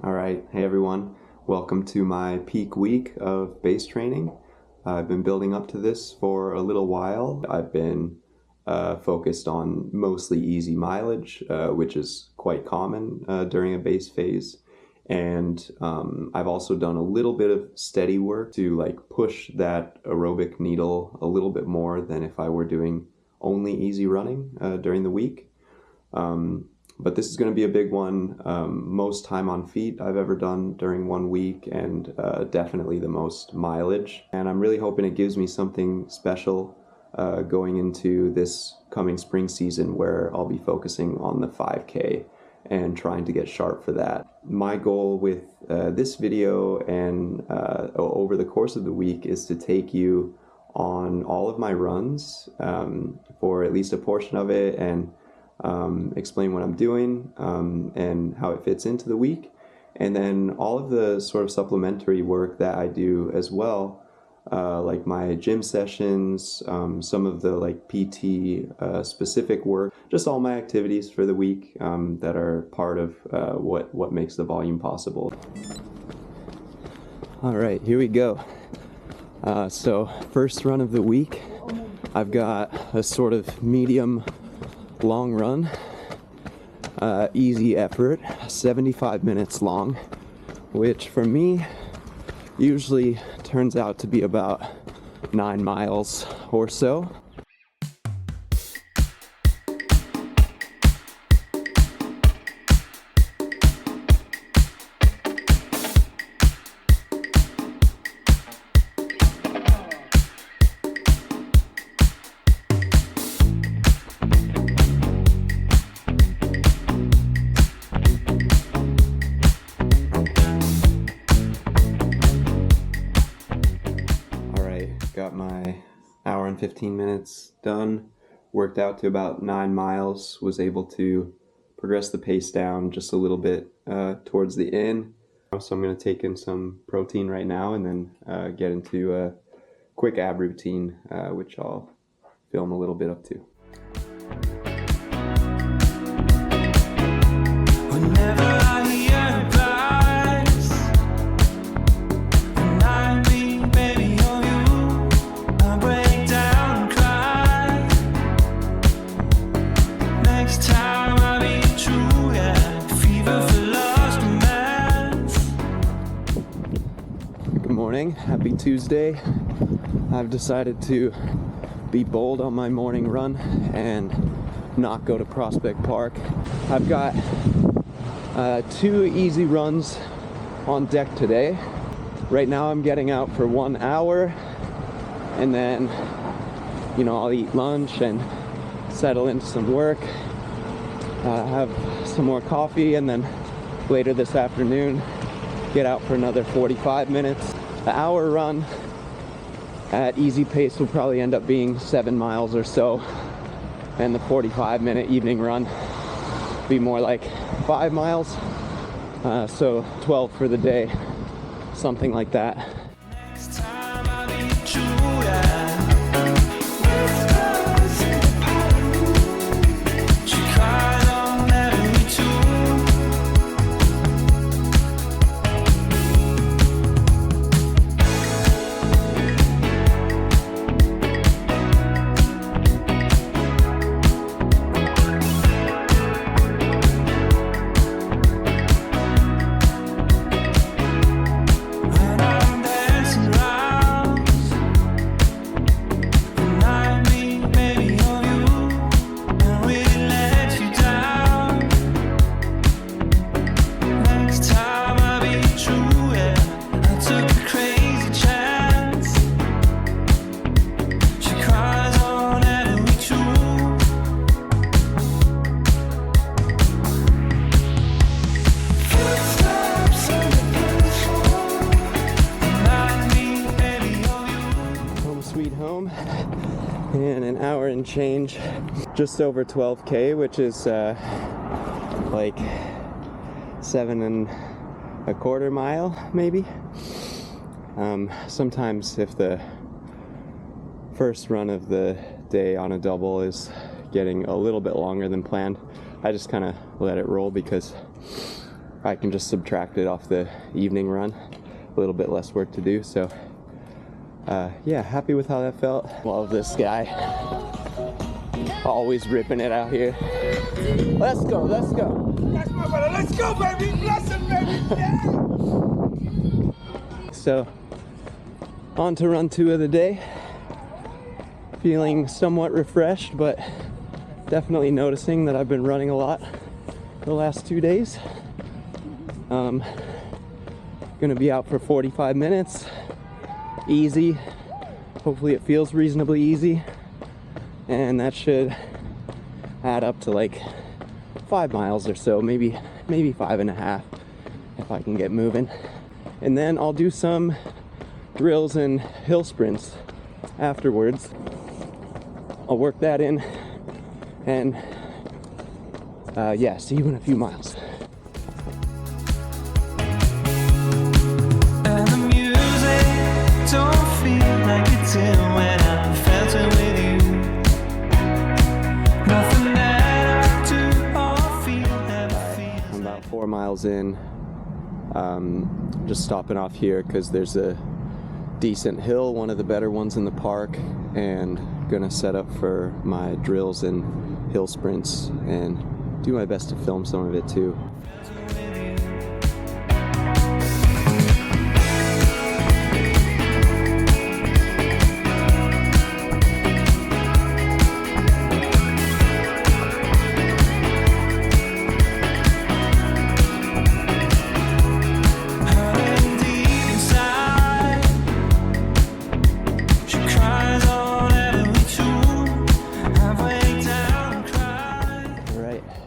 All right, hey everyone, welcome to my peak week of base training. I've been building up to this for a little while. I've been focused on mostly easy mileage, which is quite common during a base phase. And I've also done a little bit of steady work to push that aerobic needle a little bit more than if I were doing only easy running during the week. But this is going to be a big one. Most time on feet I've ever done during 1 week, and definitely the most mileage. And I'm really hoping it gives me something special going into this coming spring season, where I'll be focusing on the 5K and trying to get sharp for that. My goal with this video and over the course of the week is to take you on all of my runs for at least a portion of it, and explain what I'm doing and how it fits into the week, and then all of the sort of supplementary work that I do as well, like my gym sessions, some of the PT specific work, just all my activities for the week that are part of what makes the volume possible. All right, here we go. So first run of the week, I've got a sort of medium long run, easy effort, 75 minutes long, which for me usually turns out to be about 9 miles or so. Got my hour and 15 minutes done, worked out to about 9 miles, was able to progress the pace down just a little bit towards the end. So I'm going to take in some protein right now and then get into a quick ab routine, which I'll film a little bit up to. Happy Tuesday. I've decided to be bold on my morning run and not go to Prospect Park. I've got 2 easy runs on deck today. Right now I'm getting out for 1 hour, and then I'll eat lunch and settle into some work, have some more coffee, and then later this afternoon get out for another 45 minutes. The hour run at easy pace will probably end up being 7 miles or so, and the 45-minute evening run be more like 5 miles, so 12 for the day, something like that. And an hour and change, just over 12K, which is like 7.25 miles maybe. Sometimes if the first run of the day on a double is getting a little bit longer than planned, I just kind of let it roll, because I can just subtract it off the evening run. A little bit less work to do, so yeah, happy with how that felt. Love this guy. Always ripping it out here. Let's go, let's go. That's my brother. Let's go, baby. Bless him, baby. Yeah. So, on to run 2 of the day. Feeling somewhat refreshed, but definitely noticing that I've been running a lot the last 2 days. Gonna be out for 45 minutes. Easy. Hopefully it feels reasonably easy. And that should add up to like 5 miles or so, maybe 5.5 if I can get moving. And then I'll do some drills and hill sprints afterwards. I'll work that in, and yeah, see you in a few miles. And the music don't feel like it's here when I felt it with you. Nothing that I do or feel ever feels. I'm about 4 miles in. Just stopping off here because there's a decent hill, one of the better ones in the park, and gonna set up for my drills and hill sprints and do my best to film some of it too.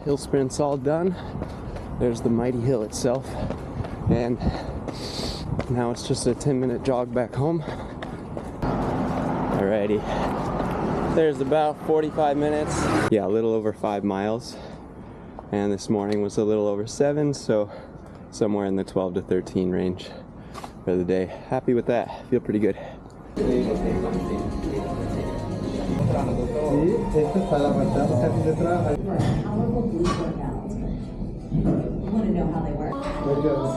Hill sprint's all done. There's the mighty hill itself, and now it's just a 10-minute jog back home. Alrighty, there's about 45 minutes. Yeah, a little over 5 miles, and this morning was a little over 7, so somewhere in the 12 to 13 range for the day. Happy with that, feel pretty good.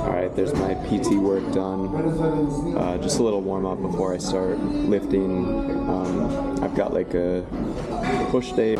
Alright, there's my PT work done. Just a little warm up before I start lifting. I've got like a push day.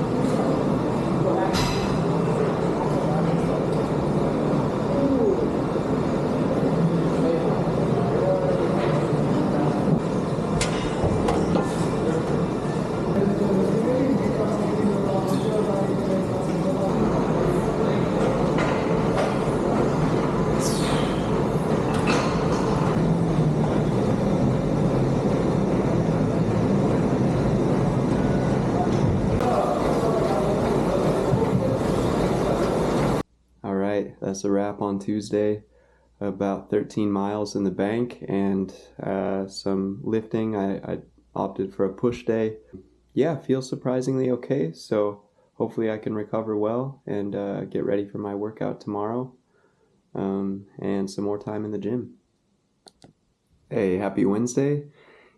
That's a wrap on Tuesday. About 13 miles in the bank and some lifting. I opted for a push day. Yeah, feels surprisingly okay, so hopefully I can recover well and get ready for my workout tomorrow, and some more time in the gym. Hey, happy Wednesday.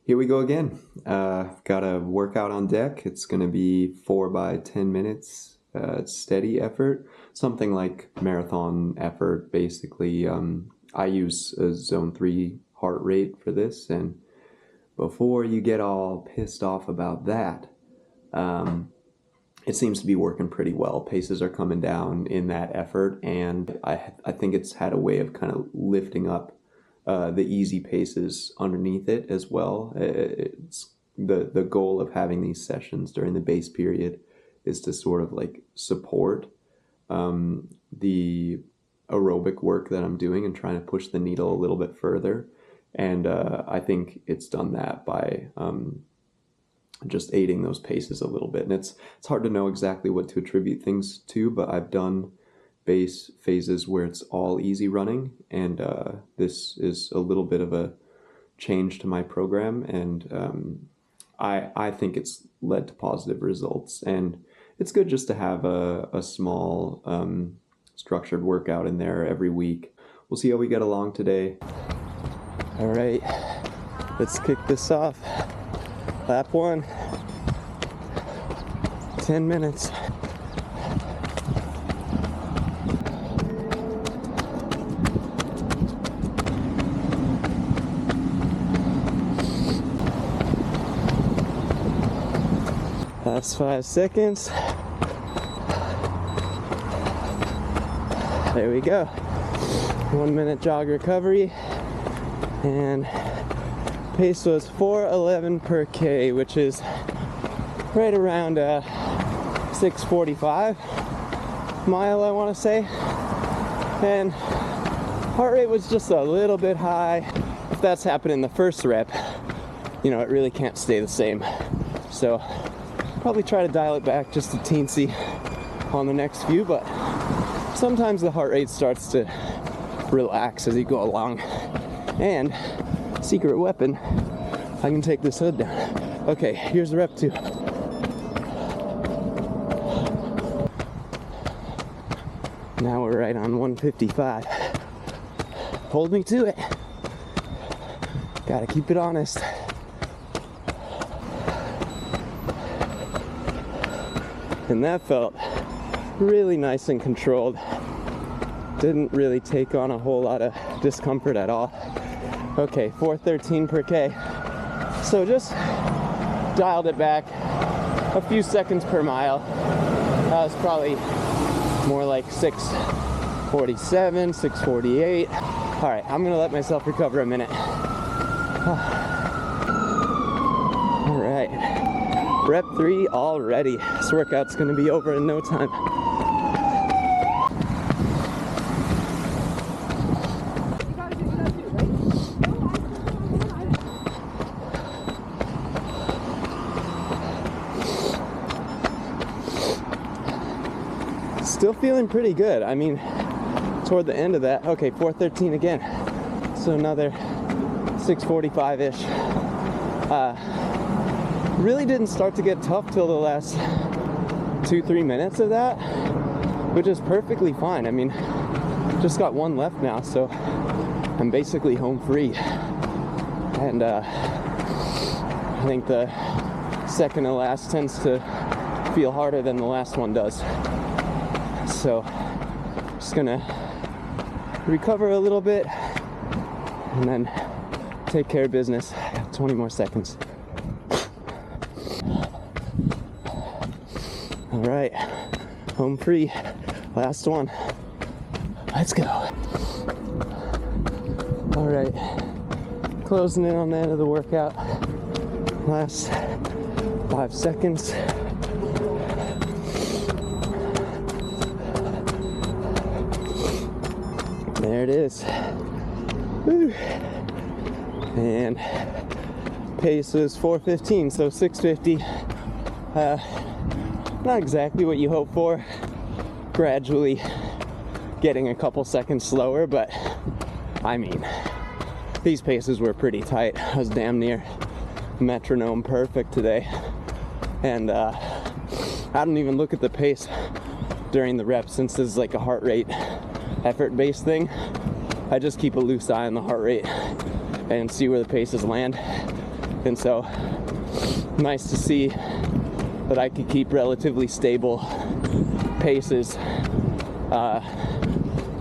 Here we go again. Got a workout on deck. It's going to be 4 by 10 minutes. Steady effort, something like marathon effort basically. I use a zone 3 heart rate for this, and before you get all pissed off about that, it seems to be working pretty well. Paces are coming down in that effort, and I think it's had a way of kind of lifting up the easy paces underneath it as well. It's the goal of having these sessions during the base period is to sort of like support the aerobic work that I'm doing and trying to push the needle a little bit further. And I think it's done that by just aiding those paces a little bit. And it's hard to know exactly what to attribute things to, but I've done base phases where it's all easy running, and this is a little bit of a change to my program, and I think it's led to positive results. And it's good just to have a small structured workout in there every week. We'll see how we get along today. All right, let's kick this off. Lap 1, 10 minutes. Last 5 seconds. There we go. 1 minute jog recovery. And pace was 4:11 per K, which is right around 6:45 mile, I want to say. And heart rate was just a little bit high. If that's happened in the first rep, you know, it really can't stay the same. So probably try to dial it back just a teensy on the next few, but sometimes the heart rate starts to relax as you go along. And secret weapon, I can take this hood down. Okay, here's rep 2. Now we're right on 155. Hold me to it. Gotta keep it honest. And that felt really nice and controlled. Didn't really take on a whole lot of discomfort at all. Okay, 4:13 per K. So just dialed it back a few seconds per mile. That was probably more like 6:47, 6:48. All right, I'm gonna let myself recover a minute. All right, rep 3 already. This workout's gonna be over in no time. Still feeling pretty good. I mean, toward the end of that, okay, 4:13 again. So another 6:45-ish. Really didn't start to get tough till the last 2-3 minutes of that, which is perfectly fine. I mean, just got one left now, so I'm basically home free. And I think the second to last tends to feel harder than the last one does. So just gonna recover a little bit and then take care of business. I got 20 more seconds. All right, home free, last one. Let's go. All right, closing in on the end of the workout. Last 5 seconds. There it is. Woo. And pace is 4:15, so 6:50. Not exactly what you hope for. Gradually getting a couple seconds slower, but I mean, these paces were pretty tight. I was damn near metronome perfect today. And I don't even look at the pace during the reps, since this is like a heart rate effort-based thing. I just keep a loose eye on the heart rate and see where the paces land. And so, nice to see that I could keep relatively stable paces,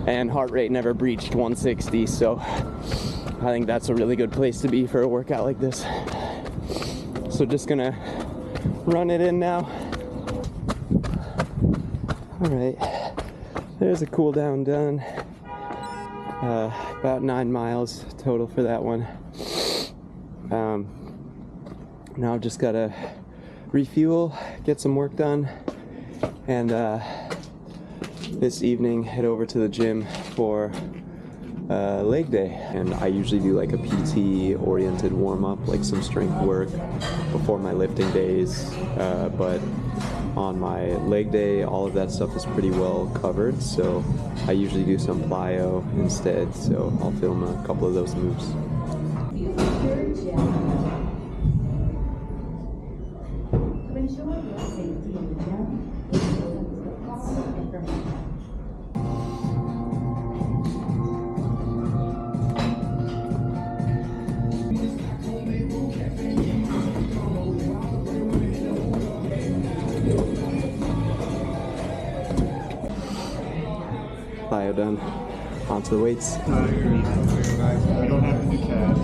and heart rate never breached 160. So I think that's a really good place to be for a workout like this. So just gonna run it in now. All right, there's a cool down done. About 9 miles total for that one. Now I've just gotta refuel, get some work done, and this evening head over to the gym for leg day. And I usually do like a PT oriented warm-up, like some strength work before my lifting days, but on my leg day all of that stuff is pretty well covered, so I usually do some plyo instead, so I'll film a couple of those moves. Plyo done. Onto the weights. I don't have to do calves.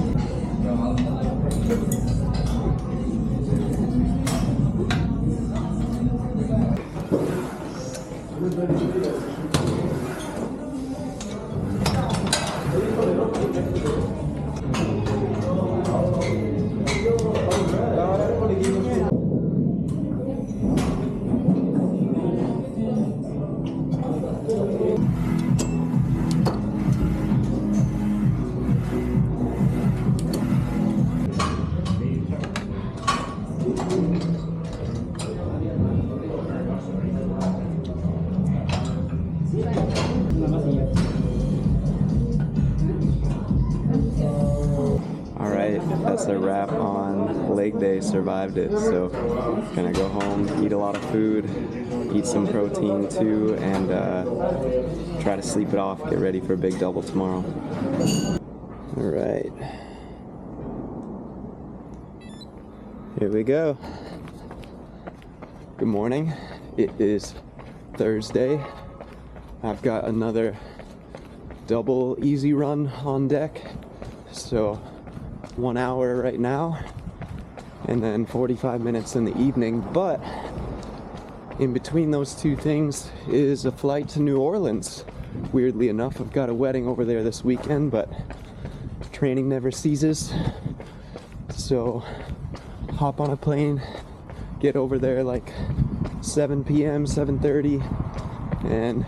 That's a wrap on leg day. Survived it, so gonna go home, eat a lot of food, eat some protein too, and try to sleep it off, get ready for a big double tomorrow. All right, here we go. Good morning. It is Thursday. I've got another double easy run on deck, so 1 hour right now and then 45 minutes in the evening, but in between those two things is a flight to New Orleans. Weirdly enough, I've got a wedding over there this weekend, but training never ceases, so hop on a plane, get over there like 7 p.m., 7:30, and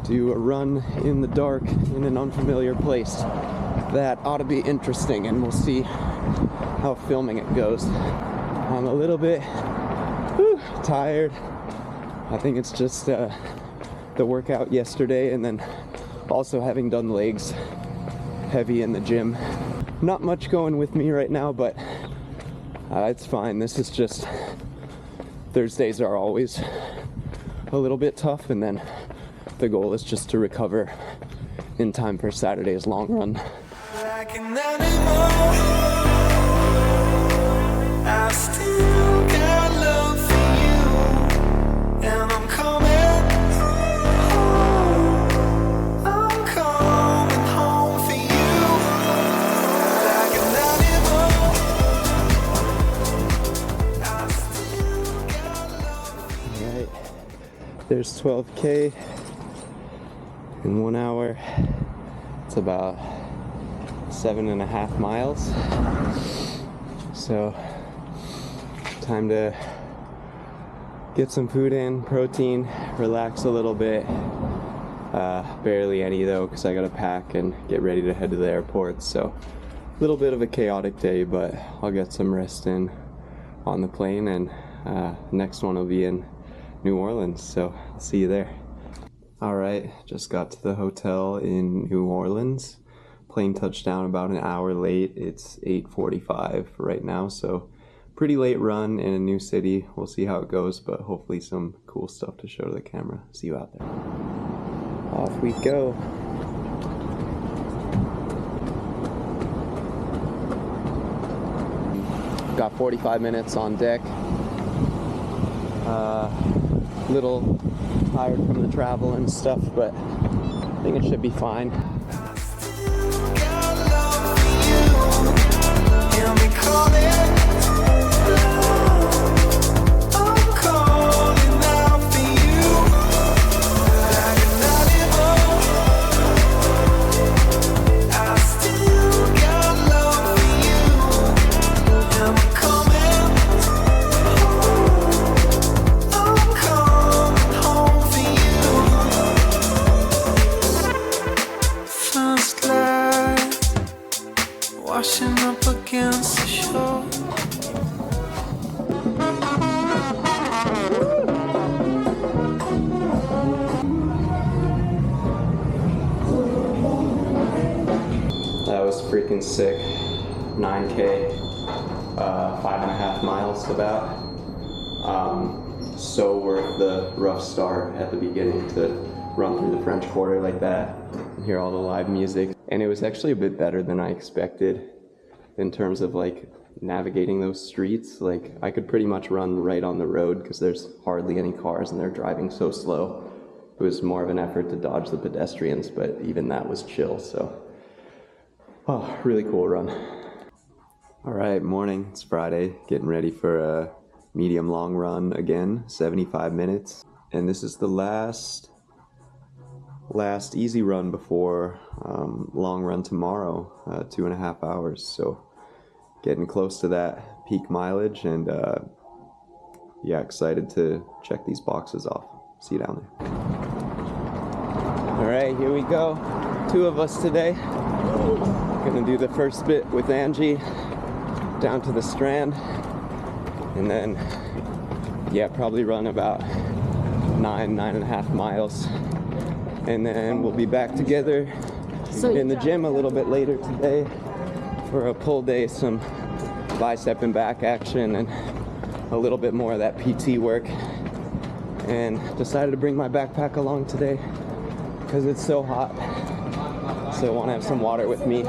do a run in the dark in an unfamiliar place. That ought to be interesting, and we'll see how filming it goes. I'm a little bit tired. I think it's just the workout yesterday, and then also having done legs heavy in the gym. Not much going with me right now, but it's fine. This is just, Thursdays are always a little bit tough, and then the goal is just to recover in time for Saturday's long run. Like an animal, I still got love for you, and I'm coming home. I'm coming home for you. Like an animal, I still got love for you. All right, there's 12K in 1 hour. It's about 7.5 miles, so time to get some food in, protein, relax a little bit. Barely any though, because I gotta pack and get ready to head to the airport, so a little bit of a chaotic day, but I'll get some rest in on the plane, and next one will be in New Orleans, so I'll see you there. Alright, just got to the hotel in New Orleans. Plane touchdown about an hour late. It's 8:45 right now, so pretty late run in a new city. We'll see how it goes, but hopefully some cool stuff to show to the camera. See you out there. Off we go. Got 45 minutes on deck. Little tired from the travel and stuff, but I think it should be fine. Washing up against the shore. That was freaking sick. 9K, 5.5 miles about. So worth the rough start at the beginning to run through the French Quarter like that and hear all the live music. And it was actually a bit better than I expected in terms of like navigating those streets. Like I could pretty much run right on the road because there's hardly any cars and they're driving so slow. It was more of an effort to dodge the pedestrians, but even that was chill, so. Oh, really cool run. All right, morning, it's Friday, getting ready for a medium long run again, 75 minutes. And this is the last easy run before long run tomorrow, 2.5 hours. So getting close to that peak mileage, and yeah, excited to check these boxes off. See you down there. All right, here we go. 2 of us today. Gonna do the first bit with Angie down to the Strand, and then yeah, probably run about 9.5 miles, and then we'll be back together in the gym a little bit later today for a pull day, some bicep and back action, and a little bit more of that PT work. And decided to bring my backpack along today because it's so hot, so I want to have some water with me.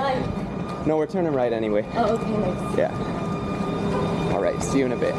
No, we're turning right anyway. Oh, okay, nice. Yeah. All right, see you in a bit.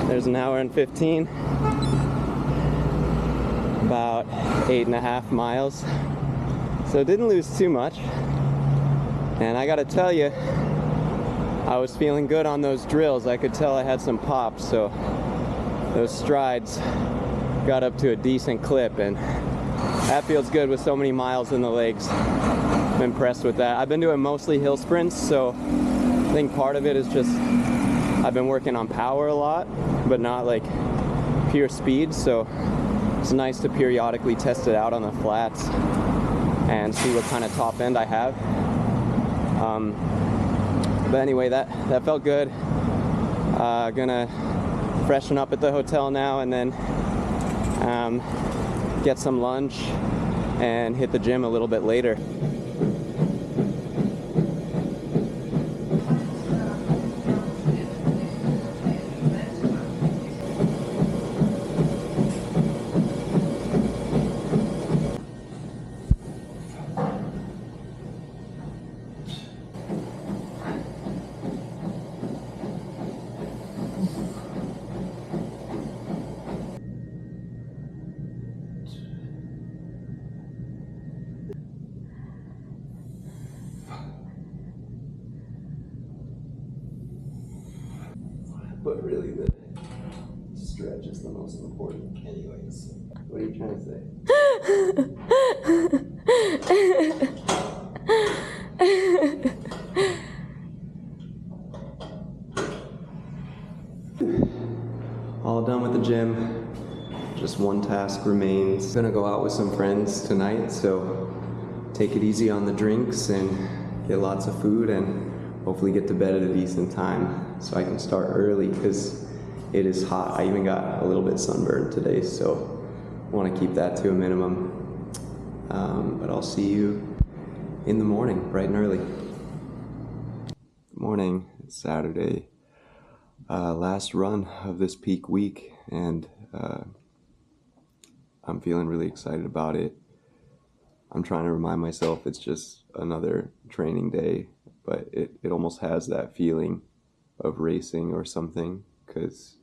There's an hour and 15, about 8.5 miles. So didn't lose too much. And I gotta tell you, I was feeling good on those drills. I could tell I had some pop, so those strides got up to a decent clip, and that feels good with so many miles in the legs. I'm impressed with that. I've been doing mostly hill sprints, so I think part of it is just I've been working on power a lot, but not like pure speed, so it's nice to periodically test it out on the flats and see what kind of top end I have. But anyway, that felt good. Gonna freshen up at the hotel now, and then get some lunch and hit the gym a little bit later. But really, the stretch is the most important anyways. What are you trying to say? All done with the gym. Just one task remains. Gonna go out with some friends tonight, so take it easy on the drinks and get lots of food, and hopefully get to bed at a decent time so I can start early because it is hot. I even got a little bit sunburned today, so I want to keep that to a minimum. But I'll see you in the morning, bright and early. Good morning, it's Saturday. Last run of this peak week, and I'm feeling really excited about it. I'm trying to remind myself it's just another training day, but it almost has that feeling of racing or something, because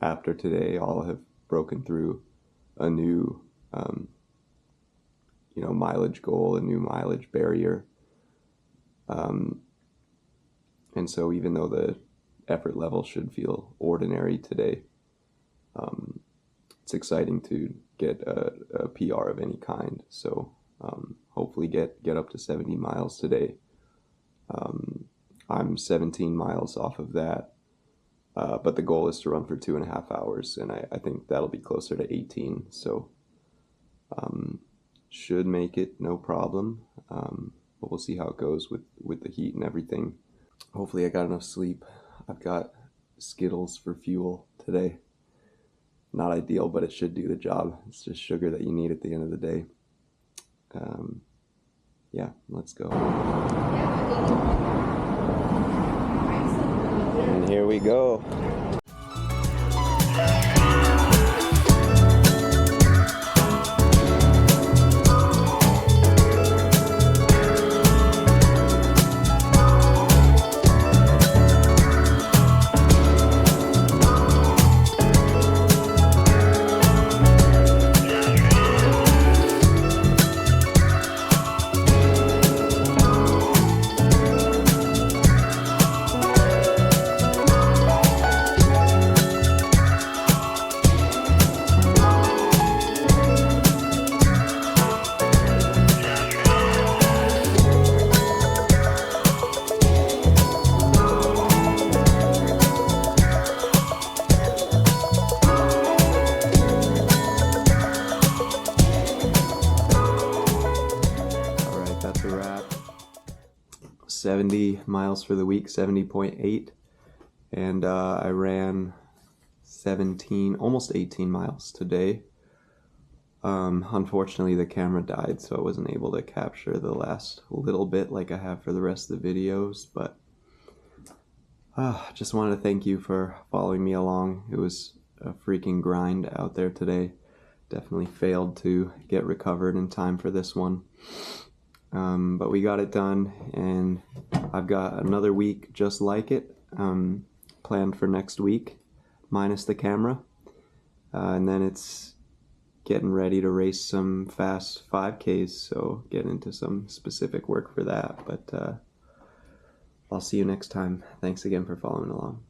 after today I'll have broken through a new mileage goal, a new mileage barrier, and so even though the effort level should feel ordinary today, it's exciting to get a PR of any kind. So hopefully get up to 70 miles today. I'm 17 miles off of that, but the goal is to run for 2.5 hours, and I think that'll be closer to 18. So should make it, no problem. But we'll see how it goes with the heat and everything. Hopefully I got enough sleep. I've got Skittles for fuel today. Not ideal, but it should do the job. It's just sugar that you need at the end of the day. Yeah, let's go. And here we go. That's a wrap. 70 miles for the week, 70.8, and I ran 17, almost 18 miles today. Unfortunately, the camera died, so I wasn't able to capture the last little bit like I have for the rest of the videos, but just wanted to thank you for following me along. It was a freaking grind out there today. Definitely failed to get recovered in time for this one. But we got it done, and I've got another week just like it planned for next week, minus the camera. And then it's getting ready to race some fast 5Ks, so get into some specific work for that. But I'll see you next time. Thanks again for following along.